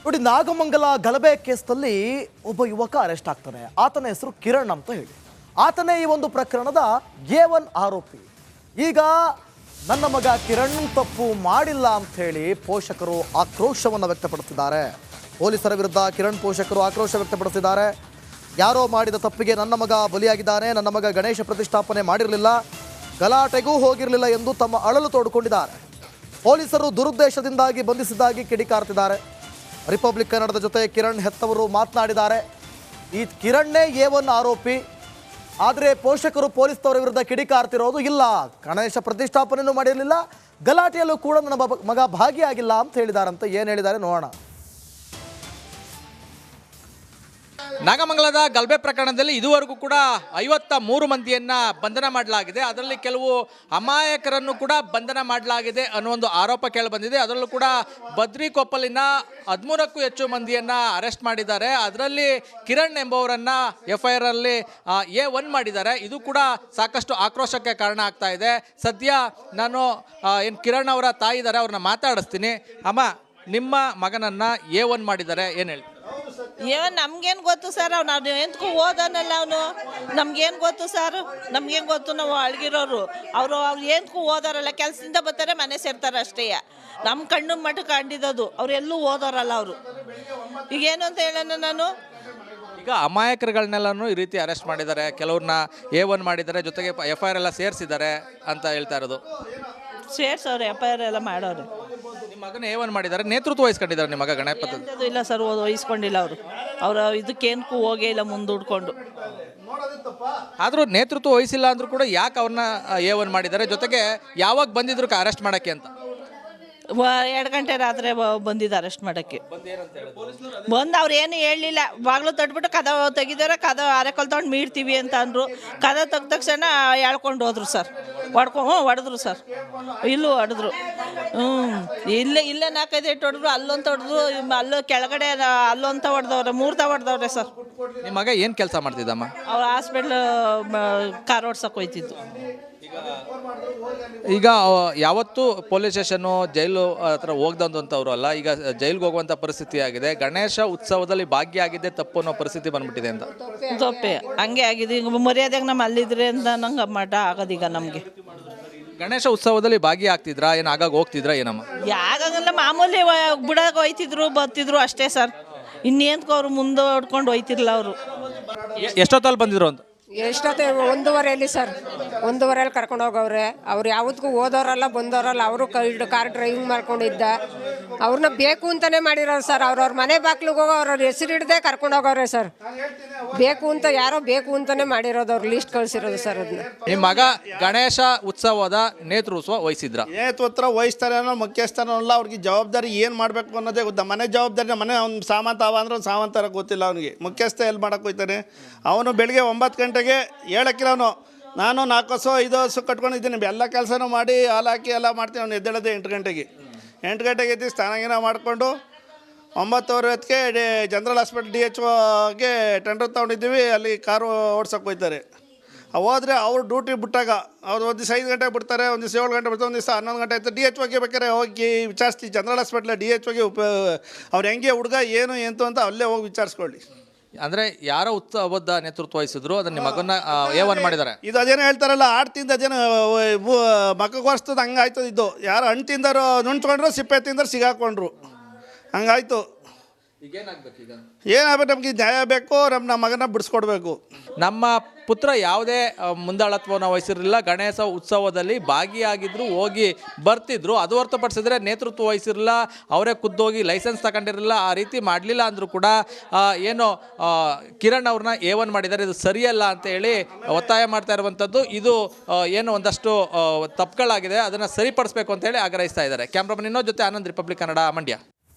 ನೋಡಿ, ನಾಗಮಂಗಲ ಗಲಭೆ ಕೇಸ್ನಲ್ಲಿ ಒಬ್ಬ ಯುವಕ ಅರೆಸ್ಟ್ ಆಗ್ತಾನೆ. ಆತನ ಹೆಸರು ಕಿರಣ್ ಅಂತ ಹೇಳಿ. ಆತನೇ ಈ ಒಂದು ಪ್ರಕರಣದ A1 ಆರೋಪಿ. ಈಗ ನನ್ನ ಮಗ ಕಿರಣ್ ತಪ್ಪು ಮಾಡಿಲ್ಲ ಅಂತ ಹೇಳಿ ಪೋಷಕರು ಆಕ್ರೋಶವನ್ನು ವ್ಯಕ್ತಪಡಿಸಿದ್ದಾರೆ. ಪೊಲೀಸರ ವಿರುದ್ಧ ಕಿರಣ್ ಪೋಷಕರು ಆಕ್ರೋಶ ವ್ಯಕ್ತಪಡಿಸಿದ್ದಾರೆ. ಯಾರೋ ಮಾಡಿದ ತಪ್ಪಿಗೆ ನನ್ನ ಮಗ ಬಲಿಯಾಗಿದ್ದಾನೆ, ನನ್ನ ಮಗ ಗಣೇಶ ಪ್ರತಿಷ್ಠಾಪನೆ ಮಾಡಿರಲಿಲ್ಲ, ಗಲಾಟೆಗೂ ಹೋಗಿರಲಿಲ್ಲ ಎಂದು ತಮ್ಮ ಅಳಲು ತೋಡಿಕೊಂಡಿದ್ದಾರೆ. ಪೊಲೀಸರು ದುರುದ್ದೇಶದಿಂದಾಗಿ ಬಂಧಿಸಿದ್ದಾಗಿ ಕಿಡಿಕಾರ್ತಿದ್ದಾರೆ. ರಿಪಬ್ಲಿಕ್ ಕನ್ನಡದ ಜೊತೆ ಕಿರಣ್ ಹೆತ್ತವರು ಮಾತನಾಡಿದ್ದಾರೆ. ಈ ಕಿರಣ್ಣೇ A1 ಆರೋಪಿ. ಆದರೆ ಪೋಷಕರು ಪೊಲೀಸ್ನವರ ವಿರುದ್ಧ ಕಿಡಿಕಾರ್ತಿರೋದು ಇಲ್ಲ, ಗಣೇಶ ಪ್ರತಿಷ್ಠಾಪನೆಯೂ ಮಾಡಿರಲಿಲ್ಲ, ಗಲಾಟೆಯಲ್ಲೂ ಕೂಡ ನನ್ನ ಮಗ ಭಾಗಿಯಾಗಿಲ್ಲ ಅಂತ ಹೇಳಿದಾರಂತ. ಏನು ಹೇಳಿದ್ದಾರೆ ನೋಡೋಣ. ನಾಗಮಂಗಲದ ಗಲಭೆ ಪ್ರಕರಣದಲ್ಲಿ ಇದುವರೆಗೂ ಕೂಡ 53 ಮಂದಿಯನ್ನು ಬಂಧನ ಮಾಡಲಾಗಿದೆ. ಅದರಲ್ಲಿ ಕೆಲವು ಅಮಾಯಕರನ್ನು ಕೂಡ ಬಂಧನ ಮಾಡಲಾಗಿದೆ ಅನ್ನೋ ಒಂದು ಆರೋಪ ಕೇಳಿಬಂದಿದೆ. ಅದರಲ್ಲೂ ಕೂಡ ಬದ್ರಿಕೊಪ್ಪಲಿನ 13ಕ್ಕೂ ಹೆಚ್ಚು ಮಂದಿಯನ್ನು ಅರೆಸ್ಟ್ ಮಾಡಿದ್ದಾರೆ. ಅದರಲ್ಲಿ ಕಿರಣ್ ಎಂಬುವರನ್ನು FIR ಅಲ್ಲಿ A1 ಮಾಡಿದ್ದಾರೆ. ಇದು ಕೂಡ ಸಾಕಷ್ಟು ಆಕ್ರೋಶಕ್ಕೆ ಕಾರಣ ಆಗ್ತಾ ಇದೆ. ಸದ್ಯ ನಾನು ಏನು ಕಿರಣ್ ಅವರ ತಾಯಿ ಇದ್ದಾರೆ, ಅವ್ರನ್ನ ಮಾತಾಡಿಸ್ತೀನಿ. ಅಮ್ಮ, ನಿಮ್ಮ ಮಗನನ್ನು A1 ಮಾಡಿದ್ದಾರೆ, ಏನು ಹೇಳಿ? ನಮ್ಗೇನು ಗೊತ್ತು ಸರ್, ನಾವು ಎಂತಕ್ಕೂ ಓದೋನಲ್ಲ ಅವನು. ನಮ್ಗೇನು ಗೊತ್ತು ಸರ್, ನಮ್ಗೇನು ಗೊತ್ತು? ನಾವು ಅಳ್ಗಿರೋರು. ಅವ್ರು ಎಂತಕ್ಕೂ ಓದೋರಲ್ಲ, ಕೆಲಸದಿಂದ ಬರ್ತಾರೆ, ಮನೆ ಸೇರ್ತಾರೆ ಅಷ್ಟೇ. ನಮ್ಮ ಕಣ್ಣು ಮಟ್ಟ ಕಂಡಿದ್ದು, ಅವ್ರು ಎಲ್ಲೂ ಓದೋರಲ್ಲ ಅವರು. ಈಗೇನು ಅಂತ ಹೇಳೋಣ ನಾನು. ಈಗ ಅಮಾಯಕರುಗಳನ್ನೆಲ್ಲನೂ ಈ ರೀತಿ ಅರೆಸ್ಟ್ ಮಾಡಿದ್ದಾರೆ, ಕೆಲವ್ರನ್ನ A1 ಮಾಡಿದ್ದಾರೆ, ಜೊತೆಗೆ FIR ಎಲ್ಲ ಸೇರಿಸಿದ್ದಾರೆ ಅಂತ ಹೇಳ್ತಾ ಇರೋದು. ಸೇರ್ಸವ್ರೆ, FIR ಎಲ್ಲ ಮಾಡೋರು. ನಿಮ್ಮ ಮಗನ A1 ಮಾಡಿದ್ದಾರೆ, ನೇತೃತ್ವ ವಹಿಸ್ಕೊಂಡಿದ್ದಾರೆ ನಿಮ್ಮ ಮಗ ಗಣಪತಿ? ಇಲ್ಲ ಸರ್, ವಹಿಸ್ಕೊಂಡಿಲ್ಲ ಅವರು ಇದಕ್ಕೇನಕ್ಕೂ ಹೋಗೇ ಇಲ್ಲ ಮುಂದೂಡ್ಕೊಂಡು. ಆದರೂ ನೇತೃತ್ವ ವಹಿಸಿಲ್ಲ ಅಂದ್ರೂ ಕೂಡ ಯಾಕೆ ಅವ್ರನ್ನ A1 ಮಾಡಿದ್ದಾರೆ? ಜೊತೆಗೆ ಯಾವಾಗ ಬಂದಿದ್ರು ಅರೆಸ್ಟ್ ಮಾಡೋಕ್ಕೆ ಅಂತ? 2 ಗಂಟೆ ರಾತ್ರಿ ಬಂದಿದ್ದು ಅರೆಸ್ಟ್ ಮಾಡೋಕ್ಕೆ. ಬಂದು ಅವ್ರು ಏನು ಹೇಳಲಿಲ್ಲ. ಬಾಗಿಲು ತಟ್ಬಿಟ್ಟು ಕದ ತೆಗಿದಾರೆ, ಕದ ಅರೆಕಲ್ ತೊಗೊಂಡು ಮೀಡ್ತೀವಿ ಅಂತ ಅಂದರು. ಕದ ತೆಗ್ದ ತಕ್ಷಣ ಹೇಳ್ಕೊಂಡು ಹೋದ್ರು ಸರ್. ಹೊಡೆದ್ರು ಸರ್, ಇಲ್ಲೂ ಹೊಡೆದ್ರು. ಇಲ್ಲೇ 4-5 ಏಟು ಹೊಡೆದ್ರು, ಅಲ್ಲೊಂತ ಹೊಡೆದ್ರು, ಅಲ್ಲೂ ಕೆಳಗಡೆ ಅಲ್ಲೊಂತ ಹೊಡೆದವ್ರೆ, 3 ಹೊಡೆದವ್ರೆ ಸರ್. ನಿಮ್ಮ ಮಗ ಏನು ಕೆಲಸ ಮಾಡ್ತಿದ್ದಮ್ಮ? ಅವ್ರು ಹಾಸ್ಪಿಟ್ಲ್ ಕಾರ್ ಓಡ್ಸಕ್ಕೆ ಹೋಯ್ತಿದ್ದು. ಈಗ ಯಾವತ್ತೂ ಪೊಲೀಸ್ ಸ್ಟೇಷನ್ನು ಜೈಲು ಹತ್ರ ಹೋಗ್ದಂಥವ್ರು ಅಲ್ಲ, ಈಗ ಜೈಲಿಗೆ ಹೋಗುವಂಥ ಪರಿಸ್ಥಿತಿ ಆಗಿದೆ. ಗಣೇಶ ಉತ್ಸವದಲ್ಲಿ ಭಾಗಿಯಾಗಿದ್ದೆ ತಪ್ಪು ಅನ್ನೋ ಪರಿಸ್ಥಿತಿ ಬಂದ್ಬಿಟ್ಟಿದೆ ಅಂತ. ತಪ್ಪೆ ಹಂಗೆ ಆಗಿದೆ. ಈಗ ಮರ್ಯಾದೆಗೆ ನಮ್ಮ ಅಲ್ಲಿದ್ರೆ ಅಂತ ನಂಗೆ ಮಠ ಆಗೋದೀಗ ನಮಗೆ. ಗಣೇಶ ಉತ್ಸವದಲ್ಲಿ ಭಾಗಿಯಾಗ್ತಿದ್ರಾ, ಏನು ಆಗಾಗ ಹೋಗ್ತಿದ್ರಾ ಏನಮ್ಮ? ಯಾಕಾಗಲ್ಲ, ಮಾಮೂಲಿ ಬಿಡೋಕೆ ಹೋಯ್ತಿದ್ರು, ಬರ್ತಿದ್ರು ಅಷ್ಟೇ ಸರ್. ಇನ್ನೇಂತಕ್ಕೆ ಅವ್ರು ಮುಂದೆ ಹೊಡ್ಕೊಂಡು ಹೋಯ್ತಿರ್ಲಿಲ್ಲ ಅವರು. ಎಷ್ಟೊತ್ತಲ್ಲಿ ಬಂದಿದ್ರು ಅಂತ? ಎಷ್ಟೊತ್ತೆ 1:30 ಸರ್. 1:30 ಕರ್ಕೊಂಡು ಹೋಗವ್ರೆ. ಅವ್ರು ಯಾವುದಕ್ಕೂ ಓದೋರಲ್ಲ, ಬಂದವರಲ್ಲ. ಅವರು ಕಾರ್ ಡ್ರೈವಿಂಗ್ ಮಾಡ್ಕೊಂಡಿದ್ದ. ಅವ್ರನ್ನ ಬೇಕು ಅಂತಲೇ ಮಾಡಿರೋರು ಸರ್. ಅವ್ರವ್ರ ಮನೆ ಬಾಗ್ಲಿಗೆ ಹೋಗೋ ಅವ್ರವ್ರ ಹೆಸರು ಹಿಡ್ದೇ ಕರ್ಕೊಂಡು ಹೋಗವ್ರೆ ಸರ್. ಬೇಕು ಅಂತ, ಯಾರೋ ಬೇಕು ಅಂತಲೇ ಮಾಡಿರೋದು. ಅವ್ರು ಲಿಸ್ಟ್ ಕಳಿಸಿರೋದು ಸರ್. ಅದನ್ನ ನಿಮ್ಮ ಮಗ ಗಣೇಶ ಉತ್ಸವದ ನೇತೃತ್ವ ವಹಿಸಿದ್ರ? ನೇತೃತ್ವ ವಹಿಸ್ತಾರೆ ಅನ್ನೋ ಮುಖ್ಯಸ್ಥನಲ್ಲ. ಅವ್ರಿಗೆ ಜವಾಬ್ದಾರಿ ಏನು ಮಾಡಬೇಕು ಅನ್ನೋದೇ ಗೊತ್ತಾ. ಮನೆ ಜವಾಬ್ದಾರಿ, ಮನೆ ಅವ್ನು ಸಾಮಂತ ಅವ ಅಂದ್ರೆ ಸಾಮಂತರ ಗೊತ್ತಿಲ್ಲ ಅವನಿಗೆ. ಮುಖ್ಯಸ್ಥ ಎಲ್ಲಿ ಮಾಡೋಕೆ ಹೋಗ್ತಾನೆ ಅವನು? ಬೆಳಗ್ಗೆ 9 ಗಂಟೆಗೆ ಹೇಳಕ್ಕಿಲ್ಲ ಅವನು. ನಾನು 4 ಹಸು 5 ಹಸು ಕಟ್ಕೊಂಡಿದ್ದೀನಿ, ಎಲ್ಲ ಕೆಲಸನೂ ಮಾಡಿ ಹಾಲು ಹಾಕಿ ಎಲ್ಲ ಮಾಡ್ತೀನಿ. ಅವ್ನು ಎದ್ದೇಳೋದೆ 8 ಗಂಟೆಗೆ. 8 ಗಂಟೆಗೆ ಎದ್ದು ಸ್ನಾನ ಮಾಡಿಕೊಂಡು 9:30 ಹೊತ್ತಿಗೆ ಜನರಲ್ ಹಾಸ್ಪಿಟಲ್ DHOಗೆ ಟೆಂಡರ್ ತೊಗೊಂಡಿದ್ದೀವಿ. ಅಲ್ಲಿ ಕಾರು ಓಡ್ಸೋಕೆ ಹೋಗ್ತಾರೆ. ಹೋದರೆ ಅವ್ರು ಡ್ಯೂಟಿ ಬಿಟ್ಟಾಗ ಅವ್ರು ಒಂದು ದಿವಸ 5 ಗಂಟೆಗೆ ಬಿಡ್ತಾರೆ, ಒಂದು ದಿವಸ 7 ಗಂಟೆ ಬಿಡ್ತಾರೆ, ಒಂದು ದಿವಸ 11 ಗಂಟೆ ಆಯ್ತು. DHOಗೆ ಬೇಕಾದ್ರೆ ಹೋಗಿ ವಿಚಾರಿಸ್ತೀವಿ. ಜನರಲ್ ಹಾಸ್ಪಿಟ್ಲ DHOಗೆ ಅವ್ರು ಹೆಂಗೆ ಹುಡುಗ ಏನು ಎಂತು ಅಂತ ಅಲ್ಲೇ ಹೋಗಿ ವಿಚಾರಿಸ್ಕೊಳ್ಳಿ. ಅಂದರೆ ಯಾರೋ ಉತ್ಸವದ ನೇತೃತ್ವ ವಹಿಸಿದ್ರು, ಅದನ್ನ ನಿಮ್ಮ ಮಗನ A1 ಮಾಡಿದ್ದಾರೆ. ಇದು ಅದೇನೋ ಹೇಳ್ತಾರಲ್ಲ, ಆಡು ತಿಂದ ಅದೇನು ಮಕ್ಕಕ್ಕೆ ವರ್ಷದ ಹಂಗಾಯ್ತದ. ಇದು ಯಾರು ಹಣ್ಣು ತಿಂದರು ನುಣ್ಸ್ಕೊಂಡ್ರು, ಸಿಪ್ಪೆ ತಿಂದರು ಸಿಗಾಕೊಂಡ್ರು, ಹಂಗಾಯ್ತು. ಏನಾಗಬೇಕು? ನಮಗೆ ನ್ಯಾಯ ಬೇಕು. ನಮ್ಮ ಮಗನ ಬಿಡಿಸ್ಕೊಡ್ಬೇಕು. ನಮ್ಮ ಪುತ್ರ ಯಾವುದೇ ಮುಂದಾಳತ್ವವನ್ನು ವಹಿಸಿರಲಿಲ್ಲ, ಗಣೇಶ ಉತ್ಸವದಲ್ಲಿ ಭಾಗಿಯಾಗಿದ್ರು, ಹೋಗಿ ಬರ್ತಿದ್ರು. ಅದು ಹೊರತುಪಡಿಸಿದ್ರೆ ನೇತೃತ್ವ ವಹಿಸಿರಲಿಲ್ಲ, ಅವರೇ ಖುದ್ದೋಗಿ ಲೈಸೆನ್ಸ್ ತಗೊಂಡಿರಲಿಲ್ಲ. ಆ ರೀತಿ ಮಾಡಲಿಲ್ಲ ಅಂದರೂ ಕೂಡ ಏನು ಕಿರಣ್ ಅವ್ರನ್ನ A1 ಮಾಡಿದ್ದಾರೆ, ಇದು ಸರಿಯಲ್ಲ ಅಂತ ಹೇಳಿ ಒತ್ತಾಯ ಮಾಡ್ತಾ ಇರುವಂಥದ್ದು. ಇದು ಏನು ಒಂದಷ್ಟು ತಪ್ಪುಗಳಾಗಿದೆ, ಅದನ್ನು ಸರಿಪಡಿಸಬೇಕು ಅಂತ ಹೇಳಿ ಆಗ್ರಹಿಸ್ತಾ ಇದ್ದಾರೆ. ಕ್ಯಾಮ್ರಾಮನ್ ಇನ್ನೋ ಜೊತೆ ಆನಂದ್, ರಿಪಬ್ಲಿಕ್ ಕನ್ನಡ, ಮಂಡ್ಯ.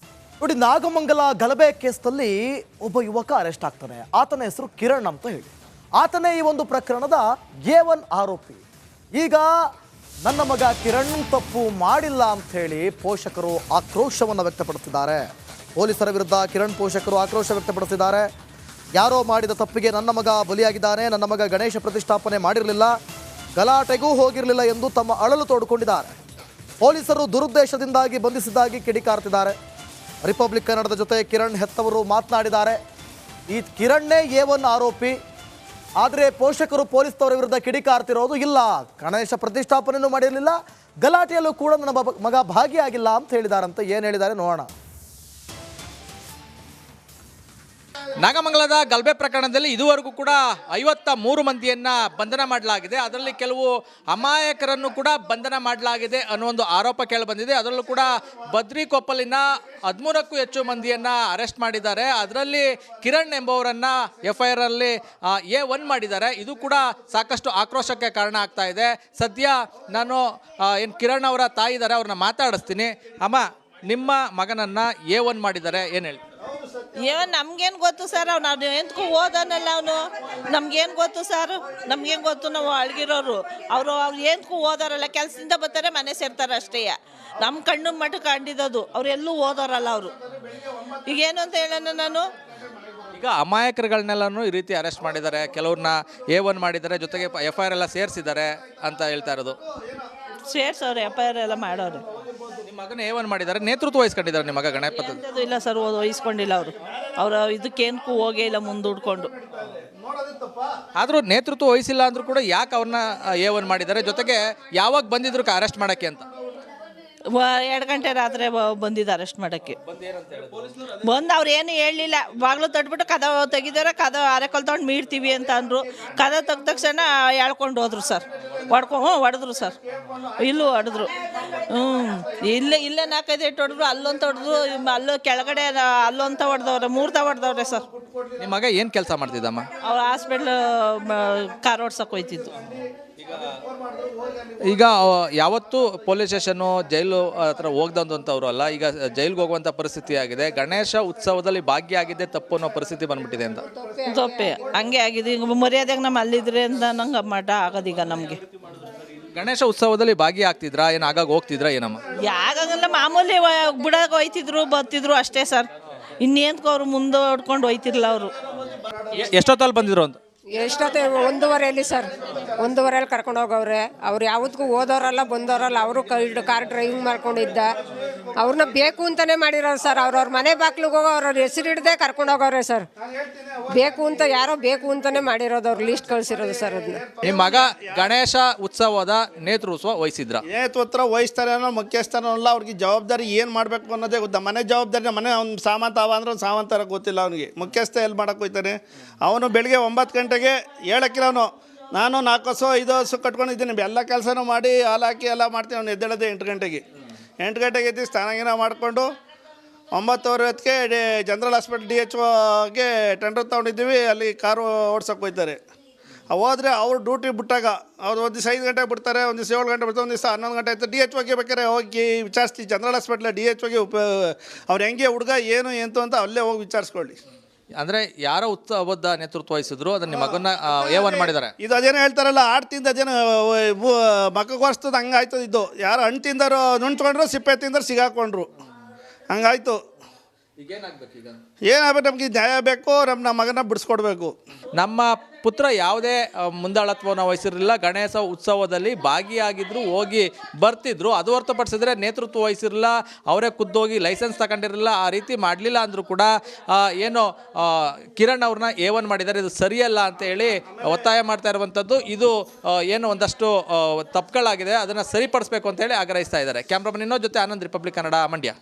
ನೋಡಿ, ನಾಗಮಂಗಲ ಗಲಭೆ ಕೇಸ್ನಲ್ಲಿ ಒಬ್ಬ ಯುವಕ ಅರೆಸ್ಟ್ ಆಗ್ತಾನೆ. ಆತನ ಹೆಸರು ಕಿರಣ್ ಅಂತ ಹೇಳಿ. ಆತನೇ ಈ ಒಂದು ಪ್ರಕರಣದ A1 ಆರೋಪಿ. ಈಗ ನನ್ನ ಮಗ ಕಿರಣ್ ತಪ್ಪು ಮಾಡಿಲ್ಲ ಅಂತ ಹೇಳಿ ಪೋಷಕರು ಆಕ್ರೋಶವನ್ನು ವ್ಯಕ್ತಪಡಿಸಿದ್ದಾರೆ. ಪೊಲೀಸರ ವಿರುದ್ಧ ಕಿರಣ್ ಪೋಷಕರು ಆಕ್ರೋಶ ವ್ಯಕ್ತಪಡಿಸಿದ್ದಾರೆ. ಯಾರೋ ಮಾಡಿದ ತಪ್ಪಿಗೆ ನನ್ನ ಮಗ ಬಲಿಯಾಗಿದ್ದಾನೆ, ನನ್ನ ಮಗ ಗಣೇಶ ಪ್ರತಿಷ್ಠಾಪನೆ ಮಾಡಿರಲಿಲ್ಲ, ಗಲಾಟೆಗೂ ಹೋಗಿರಲಿಲ್ಲ ಎಂದು ತಮ್ಮ ಅಳಲು ತೋಡಿಕೊಂಡಿದ್ದಾರೆ. ಪೊಲೀಸರು ದುರುದ್ದೇಶದಿಂದಾಗಿ ಬಂಧಿಸಿದ್ದಾಗಿ ಕಿಡಿಕಾರ್ತಿದ್ದಾರೆ. ರಿಪಬ್ಲಿಕ್ ಕನ್ನಡದ ಜೊತೆ ಕಿರಣ್ ಹೆತ್ತವರು ಮಾತನಾಡಿದ್ದಾರೆ. ಈ ಕಿರಣ್ಣೇ A1 ಆರೋಪಿ. ಆದರೆ ಪೋಷಕರು ಪೊಲೀಸ್ನವರ ವಿರುದ್ಧ ಕಿಡಿಕಾರ್ತಿರೋದು ಇಲ್ಲ, ಗಣೇಶ ಪ್ರತಿಷ್ಠಾಪನೆಯೂ ಮಾಡಿರಲಿಲ್ಲ, ಗಲಾಟೆಯಲ್ಲೂ ಕೂಡ ನನ್ನ ಮಗ ಭಾಗಿಯಾಗಿಲ್ಲ ಅಂತ ಹೇಳಿದಾರಂತ. ಏನು ಹೇಳಿದ್ದಾರೆ ನೋಡೋಣ. ನಾಗಮಂಗಲದ ಗಲಭೆ ಪ್ರಕರಣದಲ್ಲಿ ಇದುವರೆಗೂ ಕೂಡ 53 ಮಂದಿಯನ್ನ ಬಂಧನ ಮಾಡಲಾಗಿದೆ. ಅದರಲ್ಲಿ ಕೆಲವು ಅಮಾಯಕರನ್ನು ಕೂಡ ಬಂಧನ ಮಾಡಲಾಗಿದೆ ಅನ್ನೋ ಒಂದು ಆರೋಪ ಕೇಳಿಬಂದಿದೆ. ಅದರಲ್ಲೂ ಕೂಡ ಬದ್ರಿಕೊಪ್ಪಲಿನ 13ಕ್ಕೂ ಹೆಚ್ಚು ಮಂದಿಯನ್ನ ಅರೆಸ್ಟ್ ಮಾಡಿದ್ದಾರೆ. ಅದರಲ್ಲಿ ಕಿರಣ್ ಎಂಬುವರನ್ನ FIR ಅಲ್ಲಿ A1 ಮಾಡಿದ್ದಾರೆ. ಇದು ಕೂಡ ಸಾಕಷ್ಟು ಆಕ್ರೋಶಕ್ಕೆ ಕಾರಣ ಆಗ್ತಾ ಇದೆ. ಸದ್ಯ ನಾನು ಏನು ಕಿರಣ್ ಅವರ ತಾಯಿ ಇದ್ದಾರೆ, ಅವ್ರನ್ನ ಮಾತಾಡಿಸ್ತೀನಿ. ಅಮ್ಮ, ನಿಮ್ಮ ಮಗನನ್ನ A1 ಮಾಡಿದ್ದಾರೆ, ಏನು ಹೇಳಿ? ನಮ್ಗೇನು ಗೊತ್ತು ಸರ್, ನಾವು ಎಂತಕ್ಕೂ ಓದೋನಲ್ಲ ಅವನು. ನಮ್ಗೇನು ಗೊತ್ತು ಸರ್, ನಮ್ಗೇನು ಗೊತ್ತು, ನಾವು ಅಳ್ಗಿರೋರು. ಅವ್ರು ಎಂತಕ್ಕೂ ಓದೋರಲ್ಲ, ಕೆಲಸದಿಂದ ಬರ್ತಾರೆ, ಮನೆ ಸೇರ್ತಾರೆ ಅಷ್ಟೇ. ನಮ್ಮ ಕಣ್ಣು ಮಠ ಕಂಡಿದ್ದು, ಅವ್ರು ಎಲ್ಲೂ ಓದೋರಲ್ಲ ಅವರು. ಈಗೇನು ಅಂತ ಹೇಳೋಣ ನಾನು. ಈಗ ಅಮಾಯಕರುಗಳನ್ನೆಲ್ಲನೂ ಈ ರೀತಿ ಅರೆಸ್ಟ್ ಮಾಡಿದ್ದಾರೆ, ಕೆಲವ್ರನ್ನ A1 ಮಾಡಿದ್ದಾರೆ, ಜೊತೆಗೆ FIR ಎಲ್ಲ ಸೇರಿಸಿದ್ದಾರೆ ಅಂತ ಹೇಳ್ತಾ ಇರೋದು. ಸೇರ್ಸವ್ರೆ, FIR ಎಲ್ಲ ಮಾಡೋರು. ನಿಮ್ಮ ಮಗನ A1 ಮಾಡಿದ್ದಾರೆ, ನೇತೃತ್ವ ವಹಿಸ್ಕೊಂಡಿದ್ದಾರೆ ನಿಮ್ಮ ಮಗ ಗಣಪತಿ? ಇಲ್ಲ ಸರ್, ವಹಿಸ್ಕೊಂಡಿಲ್ಲ ಅವರು ಇದಕ್ಕೇನಕ್ಕೂ ಹೋಗೇ ಇಲ್ಲ ಮುಂದೂಡ್ಕೊಂಡು. ಆದರೂ ನೇತೃತ್ವ ವಹಿಸಿಲ್ಲ ಅಂದ್ರೂ ಕೂಡ ಯಾಕೆ ಅವ್ರನ್ನ A1 ಮಾಡಿದ್ದಾರೆ? ಜೊತೆಗೆ ಯಾವಾಗ ಬಂದಿದ್ರು ಅರೆಸ್ಟ್ ಮಾಡೋಕ್ಕೆ ಅಂತ? 2 ಗಂಟೆ ರಾತ್ರಿ ಬಂದಿದ್ದು ಅರೆಸ್ಟ್ ಮಾಡೋಕ್ಕೆ. ಬಂದು ಅವ್ರು ಏನು ಹೇಳಲಿಲ್ಲ, ಬಾಗಿಲು ತಟ್ಬಿಟ್ಟು ಕದ ತೆಗಿದಾರೆ, ಕದ ಅರೆಕಲ್ ತೊಗೊಂಡು ಮೀಡ್ತೀವಿ ಅಂತ ಅಂದರು. ಕದ ತೆಗ್ದ ತಕ್ಷಣ ಹೇಳ್ಕೊಂಡು ಹೋದ್ರು ಸರ್, ಹೊಡೆದ್ರು ಸರ್, ಇಲ್ಲೂ ಹೊಡೆದ್ರು. ಇಲ್ಲೇ 4-5 ಏಟು ಹೊಡೆದ್ರು, ಅಲ್ಲೊಂತ ಹೊಡೆದ್ರು, ಅಲ್ಲೂ ಕೆಳಗಡೆ ಅಲ್ಲೊಂತ ಹೊಡೆದವ್ರೆ, 3 ಹೊಡೆದವ್ರೆ ಸರ್. ನಿಮ್ಮ ಮಗ ಏನು ಕೆಲಸ ಮಾಡ್ತಿದ್ದಮ್ಮ? ಅವ್ರು ಹಾಸ್ಪಿಟ್ಲ್ ಕಾರ್ ಓಡ್ಸಕ್ಕೆ ಹೋಯ್ತಿದ್ದು. ಈಗ ಯಾವತ್ತೂ ಪೊಲೀಸ್ ಸ್ಟೇಷನ್ನು ಜೈಲು ಹತ್ರ ಹೋಗ್ದಂಥವ್ರು ಅಲ್ಲ, ಈಗ ಜೈಲಿಗೆ ಹೋಗುವಂಥ ಪರಿಸ್ಥಿತಿ ಆಗಿದೆ. ಗಣೇಶ ಉತ್ಸವದಲ್ಲಿ ಭಾಗಿಯಾಗಿದ್ದೆ ತಪ್ಪು ಅನ್ನೋ ಪರಿಸ್ಥಿತಿ ಬಂದ್ಬಿಟ್ಟಿದೆ ಅಂತ. ತಪ್ಪೆ ಹಂಗೆ ಆಗಿದೆ. ಈಗ ಮರ್ಯಾದೆಗೆ ನಮ್ಮ ಅಲ್ಲಿದ್ರೆ ಅಂತ ನಂಗೆ ಮಠ ಆಗೋದೀಗ ನಮಗೆ. ಗಣೇಶ ಉತ್ಸವದಲ್ಲಿ ಭಾಗಿಯಾಗ್ತಿದ್ರಾ, ಏನು ಆಗಾಗ ಹೋಗ್ತಿದ್ರಾ ಏನಮ್ಮ? ಯಾಕಾಗಲ್ಲ, ಮಾಮೂಲಿ ಬಿಡೋಕೆ ಹೋಯ್ತಿದ್ರು, ಬರ್ತಿದ್ರು ಅಷ್ಟೇ ಸರ್. ಇನ್ನೇಂತಕ್ಕೆ ಅವ್ರು ಮುಂದೆ ಹೊಡ್ಕೊಂಡು ಹೋಯ್ತಿರ್ಲಿಲ್ಲ ಅವರು. ಎಷ್ಟೊತ್ತಲ್ಲಿ ಬಂದಿದ್ರು ಅಂತ? ಎಷ್ಟೊತ್ತೆ 1:30 ಸರ್, 1:30 ಕರ್ಕೊಂಡು ಹೋಗವ್ರೆ. ಅವ್ರು ಯಾವತ್ತಿಗೂ ಓದೋರಲ್ಲ ಬಂದವರಲ್ಲ, ಅವರು ಕಾರ್ ಡ್ರೈವಿಂಗ್ ಮಾಡ್ಕೊಂಡಿದ್ದ. ಅವ್ರನ್ನ ಬೇಕು ಅಂತಲೇ ಮಾಡಿರೋರು ಸರ್. ಅವ್ರವ್ರ ಮನೆ ಬಾಗ್ಲಿಗೆ ಹೋಗೋ ಅವ್ರ ಹೆಸರು ಹಿಡ್ದೆ ಕರ್ಕೊಂಡು ಹೋಗವ್ರೆ ಸರ್. ಬೇಕು ಅಂತ, ಯಾರೋ ಬೇಕು ಅಂತಲೇ ಮಾಡಿರೋದು, ಅವ್ರು ಲಿಸ್ಟ್ ಕಳಿಸಿರೋದು ಸರ್. ಅದನ್ನ ನಿಮ್ಮ ಮಗ ಗಣೇಶ ಉತ್ಸವದ ನೇತೃತ್ವ ವಹಿಸಿದ್ರ? ನೇತೃತ್ವ ವಹಿಸ್ತಾರೆ ಅನ್ನೋ ಮುಖ್ಯಸ್ಥನಲ್ಲ. ಅವ್ರಿಗೆ ಜವಾಬ್ದಾರಿ ಏನು ಮಾಡಬೇಕು ಅನ್ನೋದೇ ಗೊತ್ತಾ. ಮನೆ ಜವಾಬ್ದಾರಿ, ಮನೆ ಅವ್ನು ಸಾಮಂತ ಅವ ಅಂದ್ರೆ ಸಾಮಂತರ ಗೊತ್ತಿಲ್ಲ ಅವನಿಗೆ. ಮುಖ್ಯಸ್ಥ ಎಲ್ಲಿ ಮಾಡಕ್ಕೆ ಹೋಗ್ತಾನೆ ಅವನು? ಬೆಳಿಗ್ಗೆ 9 ಗಂಟೆಗೆ ಹೇಳಕ್ಕಿಲ್ಲ ಅವನು. ನಾನು 4 ಹಸು 5 ಹಸು ಕಟ್ಕೊಂಡಿದ್ದೀನಿ, ಎಲ್ಲ ಕೆಲಸನೂ ಮಾಡಿ ಹಾಲು ಹಾಕಿ ಎಲ್ಲ ಮಾಡ್ತೀನಿ. ಅವ್ನು ಎದ್ದೇಳೋದೇ 8 ಗಂಟೆಗೆ. 8 ಗಂಟೆಗೆ ಎದ್ದು ಸ್ನಾನ ಮಾಡಿಕೊಂಡು 9:30 ಜನರಲ್ ಹಾಸ್ಪಿಟಲ್ DHOಗೆ ಟೆಂಡರ್ ತೊಗೊಂಡಿದ್ದೀವಿ. ಅಲ್ಲಿ ಕಾರು ಓಡ್ಸೋಕೆ ಹೋಗ್ತಾರೆ. ಹೋದರೆ ಅವ್ರು ಡ್ಯೂಟಿ ಬಿಟ್ಟಾಗ ಅವ್ರು ಒಂದು ದಿವಸ 5 ಗಂಟೆಗೆ ಬಿಡ್ತಾರೆ, ಒಂದು ದಿವಸ 7 ಗಂಟೆ ಬಿಡ್ತಾರೆ, ಒಂದು ದಿವಸ 11 ಗಂಟೆ ಆಯ್ತು. DHOಗೆ ಬೇಕಾದ್ರೆ ಹೋಗಿ ವಿಚಾರಿಸ್ತೀವಿ. ಜನರಲ್ ಹಾಸ್ಪಿಟ್ಲ DHOಗೆ ಅವ್ರು ಹೆಂಗೆ ಹುಡುಗ ಏನು ಎಂತು ಅಂತ ಅಲ್ಲೇ ಹೋಗಿ ವಿಚಾರಿಸ್ಕೊಳ್ಳಿ. ಅಂದರೆ ಯಾರೋ ಉತ್ಸವದ ನೇತೃತ್ವ ವಹಿಸಿದ್ರು, ಅದನ್ನ ನಿಮ್ಮ ಮಗನ A1 ಮಾಡಿದ್ದಾರೆ. ಇದು ಅದೇನೋ ಹೇಳ್ತಾರಲ್ಲ, ಆಡು ತಿಂದ ಅದೇನೋ ಮಕ್ಕಳಿಗೆ ಹೊರಿಸ್ತದ, ಹಂಗಾಯ್ತದ. ಇದು ಯಾರು ಹಣ್ಣು ತಿಂದರು ನುಣ್ಸ್ಕೊಂಡ್ರು, ಸಿಪ್ಪೆ ತಿಂದರು ಸಿಗಾಕೊಂಡ್ರು, ಹಂಗಾಯ್ತು. ಏನಾಗಬೇಕು? ನಮಗೆ ನ್ಯಾಯ ಬೇಕು, ನಮ್ಮ ಮಗನ ಬಿಡಿಸ್ಕೊಡ್ಬೇಕು. ನಮ್ಮ ಪುತ್ರ ಯಾವುದೇ ಮುಂದಾಳತ್ವವನ್ನು ವಹಿಸಿರಲಿಲ್ಲ, ಗಣೇಶ ಉತ್ಸವದಲ್ಲಿ ಭಾಗಿಯಾಗಿದ್ರು, ಹೋಗಿ ಬರ್ತಿದ್ರು. ಅದು ಹೊರತುಪಡಿಸಿದ್ರೆ ನೇತೃತ್ವ ವಹಿಸಿರಲಿಲ್ಲ, ಅವರೇ ಖುದ್ದೋಗಿ ಲೈಸೆನ್ಸ್ ತಗೊಂಡಿರಲಿಲ್ಲ. ಆ ರೀತಿ ಮಾಡಲಿಲ್ಲ ಅಂದರೂ ಕೂಡ ಏನು ಕಿರಣ್ ಅವ್ರನ್ನ A1 ಮಾಡಿದ್ದಾರೆ, ಇದು ಸರಿಯಲ್ಲ ಅಂತ ಹೇಳಿ ಒತ್ತಾಯ ಮಾಡ್ತಾ ಇರುವಂಥದ್ದು. ಇದು ಏನು ಒಂದಷ್ಟು ತಪ್ಪುಗಳಾಗಿದೆ, ಅದನ್ನು ಸರಿಪಡಿಸಬೇಕು ಅಂತ ಹೇಳಿ ಆಗ್ರಹಿಸ್ತಾ ಇದ್ದಾರೆ. ಕ್ಯಾಮ್ರಾಮನ್ ಇನ್ನೋ ಜೊತೆ ಆನಂದ್, ರಿಪಬ್ಲಿಕ್ ಕನ್ನಡ, ಮಂಡ್ಯ.